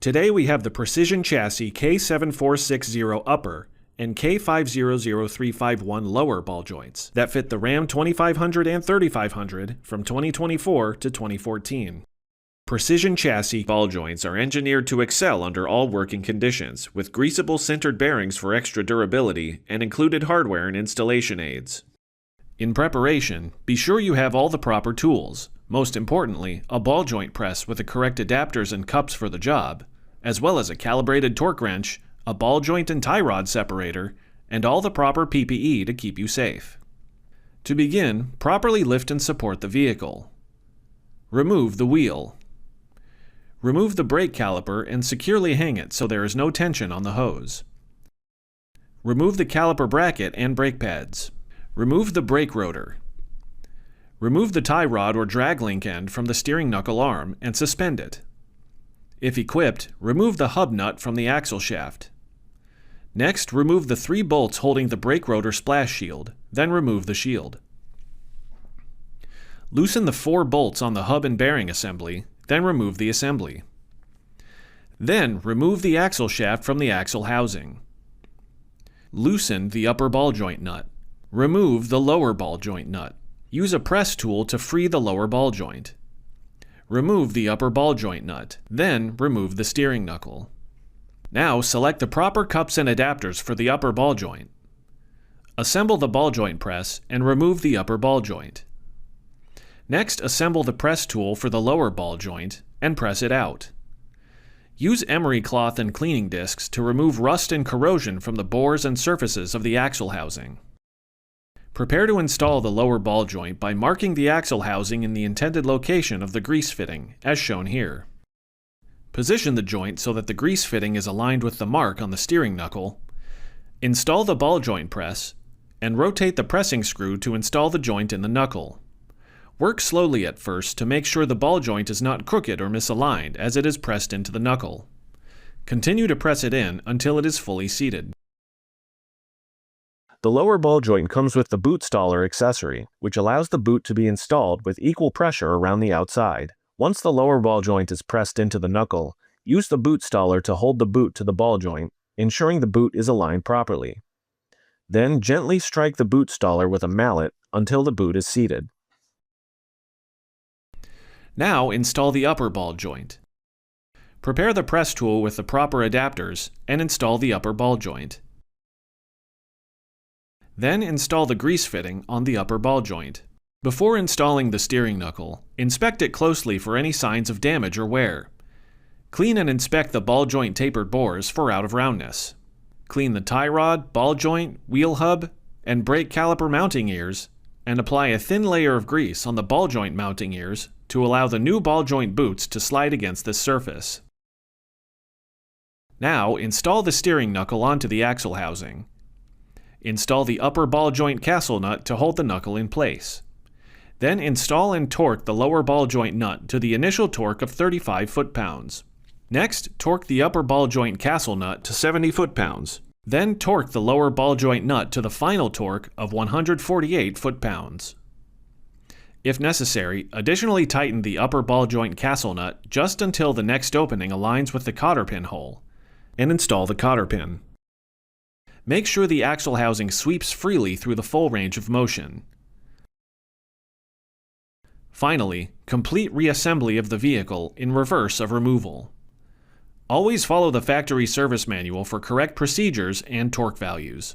Today we have the Precision Chassis K7460 upper and K500351 lower ball joints that fit the Ram 2500 and 3500 from 2024 to 2014. Precision Chassis ball joints are engineered to excel under all working conditions, with greasable sintered bearings for extra durability and included hardware and installation aids. In preparation, be sure you have all the proper tools, most importantly, a ball joint press with the correct adapters and cups for the job, as well as a calibrated torque wrench, a ball joint and tie rod separator, and all the proper PPE to keep you safe. To begin, properly lift and support the vehicle. Remove the wheel. Remove the brake caliper and securely hang it so there is no tension on the hose. Remove the caliper bracket and brake pads. Remove the brake rotor. Remove the tie rod or drag link end from the steering knuckle arm and suspend it. If equipped, remove the hub nut from the axle shaft. Next, remove the 3 bolts holding the brake rotor splash shield, then remove the shield. Loosen the 4 bolts on the hub and bearing assembly, then remove the assembly. Then, remove the axle shaft from the axle housing. Loosen the upper ball joint nut. Remove the lower ball joint nut. Use a press tool to free the lower ball joint. Remove the upper ball joint nut, then remove the steering knuckle. Now select the proper cups and adapters for the upper ball joint. Assemble the ball joint press and remove the upper ball joint. Next, assemble the press tool for the lower ball joint and press it out. Use emery cloth and cleaning discs to remove rust and corrosion from the bores and surfaces of the axle housing. Prepare to install the lower ball joint by marking the axle housing in the intended location of the grease fitting, as shown here. Position the joint so that the grease fitting is aligned with the mark on the steering knuckle. Install the ball joint press, and rotate the pressing screw to install the joint in the knuckle. Work slowly at first to make sure the ball joint is not crooked or misaligned as it is pressed into the knuckle. Continue to press it in until it is fully seated. The lower ball joint comes with the boot staller accessory, which allows the boot to be installed with equal pressure around the outside. Once the lower ball joint is pressed into the knuckle, use the boot staller to hold the boot to the ball joint, ensuring the boot is aligned properly. Then gently strike the boot staller with a mallet until the boot is seated. Now install the upper ball joint. Prepare the press tool with the proper adapters and install the upper ball joint. Then install the grease fitting on the upper ball joint. Before installing the steering knuckle, inspect it closely for any signs of damage or wear. Clean and inspect the ball joint tapered bores for out of roundness. Clean the tie rod, ball joint, wheel hub, and brake caliper mounting ears, and apply a thin layer of grease on the ball joint mounting ears to allow the new ball joint boots to slide against this surface. Now install the steering knuckle onto the axle housing. Install the upper ball joint castle nut to hold the knuckle in place. Then install and torque the lower ball joint nut to the initial torque of 35 foot-pounds. Next, torque the upper ball joint castle nut to 70 foot-pounds. Then torque the lower ball joint nut to the final torque of 148 foot-pounds. If necessary, additionally tighten the upper ball joint castle nut just until the next opening aligns with the cotter pin hole, and install the cotter pin. Make sure the axle housing sweeps freely through the full range of motion. Finally, complete reassembly of the vehicle in reverse of removal. Always follow the factory service manual for correct procedures and torque values.